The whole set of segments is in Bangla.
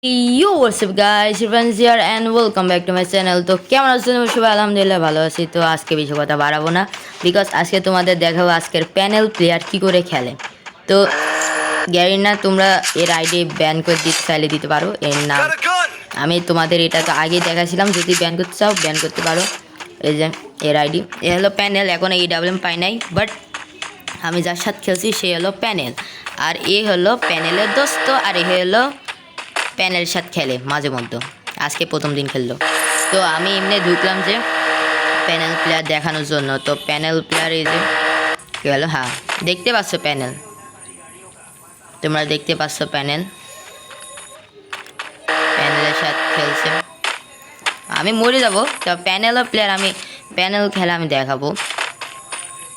Yo, what's up guys, Irfans here and welcome back to my channel. তো কেমন আছেন সবাই? আলহামদুলিল্লাহ ভালো আছি। তো আজকে বেশি কথা বাড়াবো না, বিকজ আজকে তোমাদের দেখাবো আজকের প্যানেল প্লেয়ার কি করে খেলে। তো গ্যারিনা তোমরা এর আইডি ব্যান করে দিতে চাইলে দিতে পারো। এর নাম আমি তোমাদের এটা তো আগেই দেখাছিলাম, যদি ব্যান করতে চাও ব্যান করতে পারো। এই যে এর আইডি, এ হলো প্যানেল। এখন এই ডাবলএম পাই নাই, বাট আমি যার সাথে খেলছি সে হলো প্যানেল, আর এ হলো প্যানেলের দোস্ত, আর এ হলো প্যানেলের সাথে খেলে মাঝে মধ্যে। আজকে প্রথম দিন খেললো, তো আমি এমনি ঢুকলাম যে প্যানেল প্লেয়ার দেখানোর জন্য। তো প্যানেল প্লেয়ার এই যে কী হলো, হ্যাঁ দেখতে পাচ্ছ প্যানেল, তোমরা দেখতে পাচ্ছ প্যানেল প্যানেলের সাথে খেলছে। আমি মরে যাবো, তো প্যানেলও প্লেয়ার, আমি প্যানেল খেলা আমি দেখাবো,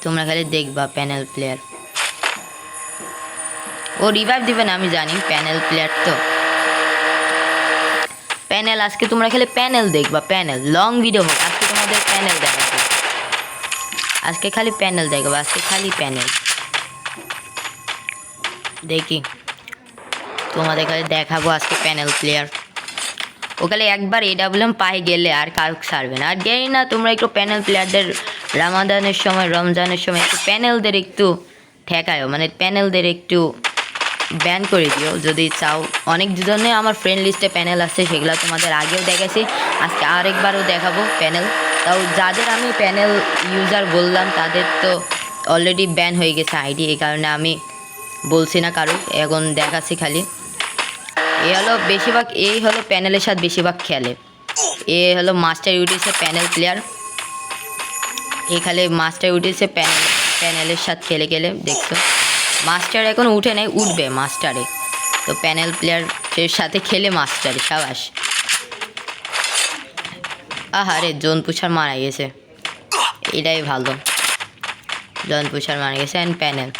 তোমরা খালি দেখবা। প্যানেল প্লেয়ার ও রিভাইভ দিবে না আমি জানি, প্যানেল প্লেয়ার তো প্যানেল। আজকে তোমরা খেলে প্যানেল দেখবা, প্যানেল লং ভিডিও হোক, আজকে তোমাদের প্যানেল দেখাবো। আজকে খালি প্যানেল দেখবা, আজকে খালি প্যানেল দেখি তোমাদের খালি দেখাবো আজকে প্যানেল প্লেয়ার। ও খালি একবার এডাব্লিউএম পাই গেলে আর কাউকে ছাড়বে না। আর জানি না তোমরা একটু প্যানেল প্লেয়ারদের রামাদানের সময়, রমজানের সময় একটু প্যানেলদের একটু ঠেকায়ও, মানে প্যানেলদের একটু ব্যান করে দিও যদি চাও। অনেক জনে আমার ফ্রেন্ড লিস্টে প্যানেল আছে, সেগুলো তোমাদের আগেও দেখেছি, আজকে আরেকবারও দেখাবো প্যানেল। তাও যাদের আমি প্যানেল ইউজার বললাম তাদের তো অলরেডি ব্যান হয়ে গেছে আইডি, এই কারণে আমি বলছি না কারো, এখন দেখাচ্ছি খালি। এ হলো বেশিরভাগ, এই হলো প্যানেলের সাথে বেশিরভাগ খেলে। এ হলো মাস্টার ইউটিসে প্যানেল প্লেয়ার, এখানে মাস্টার ইউটিসে প্যানেলের সাথে খেলে গেলে দেখছো। মাস্টার এখন উঠে নেই, উঠবে মাস্টারে। তো প্যানেল প্লেয়ারের সাথে খেলে মাস্টারে সাবাস। আহারে জোন পুষার মারা গেছে, এটাই ভালো, জোন পুষার মারা গেছে অ্যান্ড প্যানেল।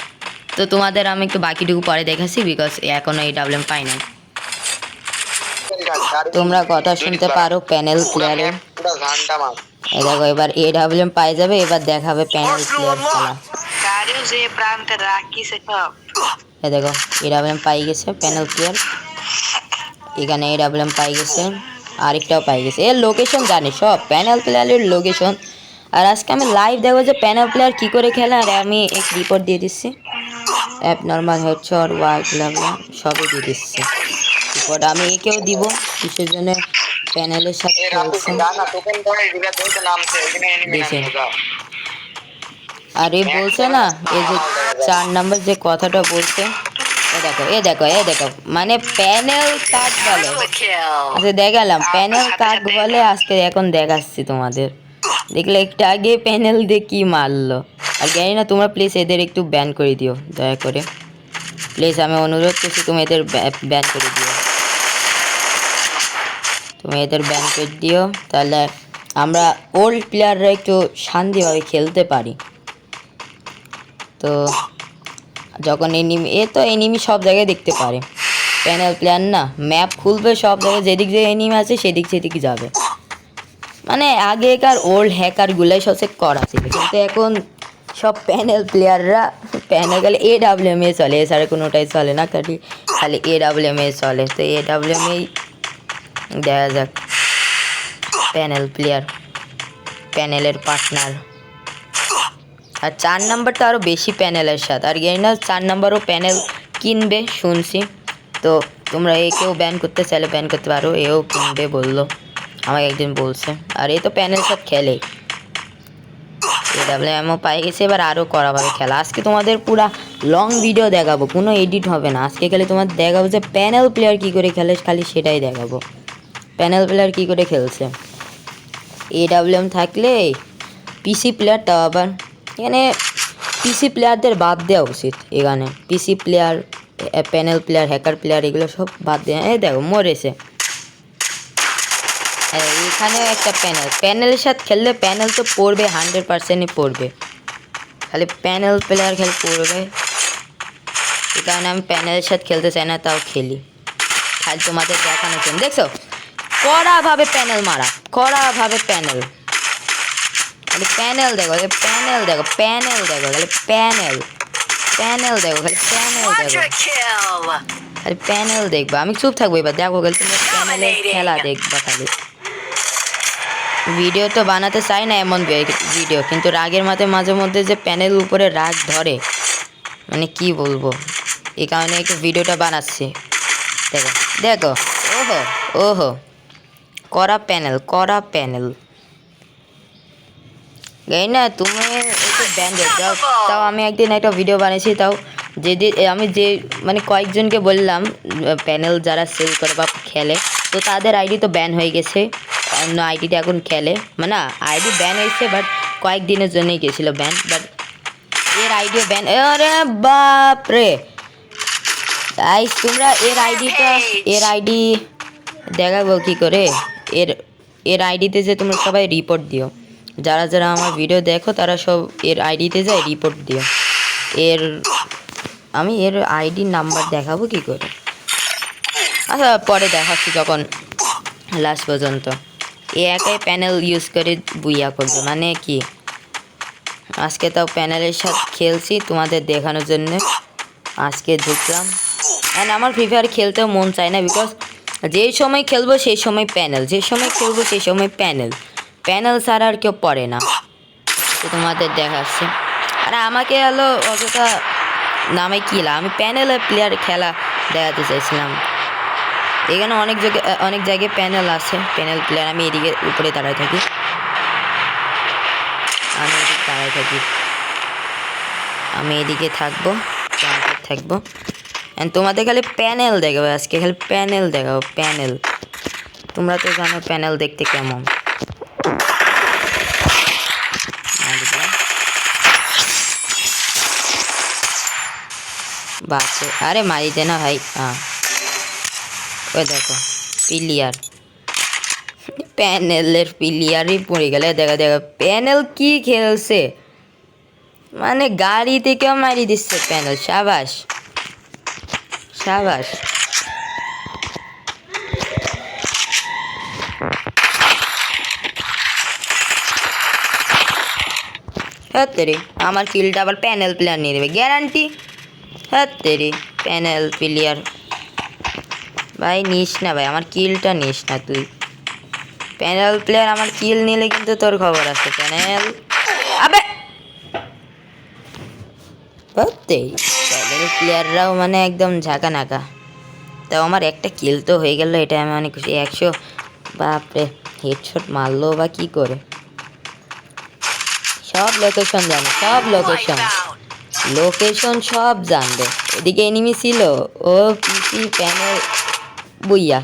তো তোমাদের আমি একটু বাকিটুকু পরে দেখাচ্ছি, বিকজ এখনও এই ডাবলএম পাই নাই। তোমরা কথা শুনতে পারো প্যানেল প্লেয়ারের। এই দেখো এবার এ ডাবলএম পাই যাবে, এবার দেখাবে প্যানেল প্লেয়ার খেলা। এই দেখো এ ডাবলএম পাই গেছে প্যানেল প্লেয়ার, এখানে এ ডাবলএম পাই গেছে, আরেকটাও পাই গেছে। এর লোকেশন জানি সব, প্যানেল প্লেয়ারের লোকেশন। আর আজকে আমি লাইভ দেখবো যে প্যানেল প্লেয়ার কী করে খেলে, আর আমি এক রিপোর্ট দিয়ে দিচ্ছি, অ্যাপ নর্মাল হেডশট ওয়ার্ক লাগলাম সবই দিয়ে দিচ্ছি রিপোর্ট। আমি একেও দিব, কিসের জন্য প্যানেলের সাথে খেলছে দেখেন। আর এ বলছে না, এই যে 4 নম্বর যে কথাটা বলছে, এ দেখো এ দেখো এ দেখো, মানে প্যানেল কাক বলে। আচ্ছা দেখালাম প্যানেল কাক বলে, আজকে এখন দেখাচ্ছি তোমাদের। দেখলে একটু আগে প্যানেল দিয়ে কি মারলো। আর জানি না, তোমরা প্লিজ এদের একটু ব্যান করে দিও দয়া করে, প্লিজ আমি অনুরোধ করছি, তুমি এদের ব্যান করে দিও, তুমি এদের ব্যান করে দিও, তাহলে আমরা ওল্ড প্লেয়াররা একটু শান্তিভাবে খেলতে পারি। তো যখন এনিমি, এ তো এনিমি সব জায়গায় দেখতে পারে, প্যানেল প্লেয়ার না, ম্যাপ খুলবে সব জায়গায়, যেদিক যে এনিমি আছে সেদিক সেদিক যাবে। মানে আগেকার ওল্ড হ্যাকারগুলাই সবচেয়ে করা ছিল, কিন্তু এখন সব প্যানেল প্লেয়াররা প্যানেল গেলে এ ডাব্লিউএম এ চলে, এছাড়া কোনোটাই চলে না, খালি খালি এ ডাব্লিউএম এ চলে। তো এ ডাব্লিউএম এই দেখা যাক প্যানেল প্লেয়ার, প্যানেলের পার্টনার। আর 4 নাম্বারটা আরও বেশি প্যানেলের সাথে। আর জানি না 4 নাম্বারও প্যানেল কিনবে শুনছি, তো তোমরা একেও ব্যান করতে চাইলে ব্যান করতে পারো, এও কিনবে বললো, আমাকে একদিন বলছে। আর এই তো প্যানেলের সাথে খেলে, এডাব্লিউএমও পাই গেছে, এবার আরও করাভাবে খেলা। আজকে তোমাদের পুরা লং ভিডিও দেখাবো, কোনো এডিট হবে না। আজকে খালি তোমাদের দেখাবো যে প্যানেল প্লেয়ার কী করে খেলে, খালি সেটাই দেখাবো, প্যানেল প্লেয়ার কী করে খেলছে। এডাব্লিউএম থাকলে পিসি প্লেয়ার, তাও আবার এখানে পিসি প্লেয়ারদের বাদ দেওয়া উচিত। এখানে পিসি player, panel player, hacker player এগুলো সব বাদ দেওয়া। এই দেখো মরেছে, এখানেও একটা প্যানেলের সাথে খেললে প্যানেল তো পড়বে, 100%ই পড়বে, খালি প্যানেল প্লেয়ার খালি পড়বে। এই কারণে আমি প্যানেলের সাথে খেলতে চাই না, তাও খেলি খালি তোমাদের দেখানোর জন্য। দেখছো কড়াভাবে প্যানেল মারা, কড়াভাবে প্যানেল, খালি প্যানেল দেখো, প্যানেল দেখো, প্যানেল দেখো, খালি প্যানেল, প্যানেল দেখো, খালি প্যানেল দেখো। খালি প্যানেল দেখবা, আমি চুপ থাকবো এবার, দেখো খালি তুমি প্যানেলের খেলা দেখবা খালি। ভিডিও তো বানাতে চাই না এমন ভিডিও, কিন্তু রাগের মাঝে মধ্যে যে প্যানেল উপরে রাগ ধরে, মানে কি বলবো, এই কারণে একটু ভিডিওটা বানাচ্ছি। দেখো দেখো, ওহো ওহো, করা প্যানেল এই না, তুমি একটু ব্যান দাও। তাও আমি একদিন একটা ভিডিও বানিয়েছি, তাও আমি যে মানে কয়েকজনকে বললাম প্যানেল যারা সেল করে বা খেলে, তো তাদের আইডি তো ব্যান হয়ে গেছে, অন্য আইডিতে এখন খেলে, মানে আইডি ব্যান হয়েছে, বাট কয়েকদিনের জন্যই গেছিলো ব্যান, বাট এর আইডিও ব্যান। আরে বাপরে গাইস, তোমরা এর আইডি দেখাবো কি করে, এর আইডিতে যে তোমরা সবাই রিপোর্ট দিও, যারা যারা আমার ভিডিও দেখো তারা সব এর আইডিতে যায় রিপোর্ট দিও। আমি এর আইডি নাম্বার দেখাবো কি করে, আচ্ছা পরে দেখাচ্ছি যখন লাস্ট পর্যন্ত। এ একাই প্যানেল ইউজ করে বুইয়া করবে, মানে কি, আজকে তাও প্যানেলের সাথে খেলছি তোমাদের দেখানোর জন্য, আজকে ঢুকলাম। অ্যান্ড আমার ফ্রি ফায়ার খেলতেও মন চায় না, বিকজ যেই সময় খেলবো সেই সময় প্যানেল, যে সময় খেলবো সেই সময় প্যানেল ছাড়া আর কেউ পড়ে না। তো তোমাদের দেখাচ্ছে, আর আমাকে হলো অতটা নামে কিলা, আমি প্যানেলের প্লেয়ার খেলা দেখাতে চাইছিলাম। এখানে অনেক জায়গায় প্যানেল আছে, প্যানেল প্লেয়ার। আমি এদিকে উপরে দাঁড়ায় থাকি, আমি এদিকে থাকবো, অ্যান্ড তোমাদের খালি প্যানেল দেখাবো আজকে, খালি প্যানেল দেখাবো, প্যানেল। তোমরা তো জানো প্যানেল দেখতে কেমন। বাচ্চা, আরে মারি দে না ভাই। হ্যাঁ ওই দেখো প্লেয়ার, প্যানেলের প্লেয়ারই পড়ে গেলে। দেখো প্যানেল কি খেলছে, মানে গাড়ি থেকেও মারি দিচ্ছে প্যানেল। সাবাস সাবাস। হ্যাঁ আমার কিলটা আবার প্যানেল প্লেয়ার নিয়ে দেবে গ্যারান্টি। হ্যাঁ প্যানেল প্লেয়ার ভাই, নিস না ভাই, আমার কিলটা নিস না তুই। প্যানেল প্লেয়ার আমার কিল নিলে কিন্তু তোর খবর আছে। প্যানেল আবে প্যানেল প্লেয়াররাও মানে একদম ঝাঁকা নাকা। তাও আমার একটা কিল তো হয়ে গেল, এটা আমি অনেক খুশি। 100, বাপরে, হেডশট মারলো বা কি করে। সব লোকেশন জানে, লোকেশন সব জানবে। এদিকে এনিমি ছিল, ও পিসি প্যানেল বুইয়া।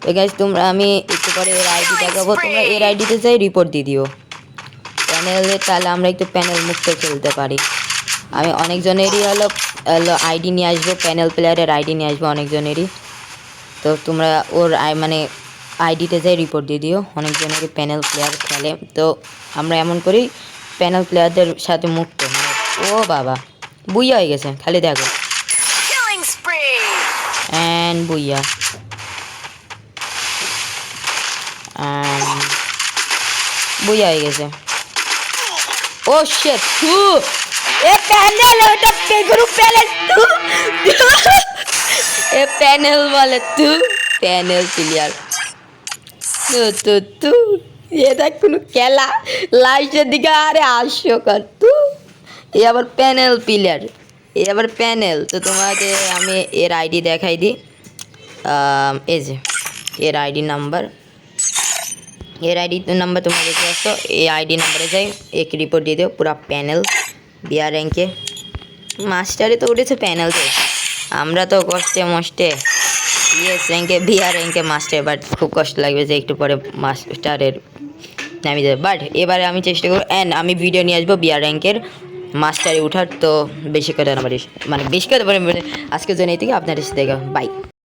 তো গাইস আমি একটু পরে এর আইডি দেখাবো, তোমরা এর আইডিতে যাই রিপোর্ট দিয়ে দিও প্যানেলে, তাহলে আমরা একটু প্যানেল মুক্ত খেলতে পারি। আমি অনেকজনেরই হলো আইডি নিয়ে আসবো, প্যানেল প্লেয়ারের আইডি নিয়ে আসবো অনেকজনেরই। তো তোমরা ওর মানে আইডিতে যাই রিপোর্ট দিয়ে দিও, অনেকজনেরই প্যানেল প্লেয়ার খেলে। তো আমরা এমন করি প্যানেল প্লেয়ারদের সাথে মুক্ত, মানে ও বাবা বুইয়া হয়ে গেছে, খালি দেখো অ্যান্ড বুইয়া হয়ে গেছে। ও শিট, তু এ প্যানেল, ওটা পেগুরু প্যানেল, এ প্যানেল বলে তু প্যানেল প্লেয়ার। তু এটা কোনো খেলা লাস্টের দিকে, আরে আসো কর তু, এ আবার প্যানেল প্লেয়ার, এ আবার প্যানেল। তো তোমাকে আমি এর আইডি দেখাই দিই, এই যে এর আইডি নাম্বার তোমরা দেখতে পাচ্ছ। এই আইডি নাম্বারে যাই, এক রিপোর্ট দিয়ে দিও পুরা প্যানেল। বিআর র্যাঙ্কে মাস্টারে তো উঠেছে প্যানেল, তো আমরা তো কষ্টে মষ্টে ইএস র্যাঙ্কে বিআর র্যাঙ্কে মাস্টার, বাট খুব কষ্ট লাগবে যে একটু পরে মাস্টারের নামি যাবে। বাট এবারে আমি চেষ্টা করবো, অ্যান্ড আমি ভিডিও নিয়ে আসবো বিআর র্যাঙ্কের মাস্টারে উঠার। তো বেশি কথা না, মানে বেশি কথা বলে আজকের জন্য এই থেকে আপনাদের সাথে দেখা, বাই।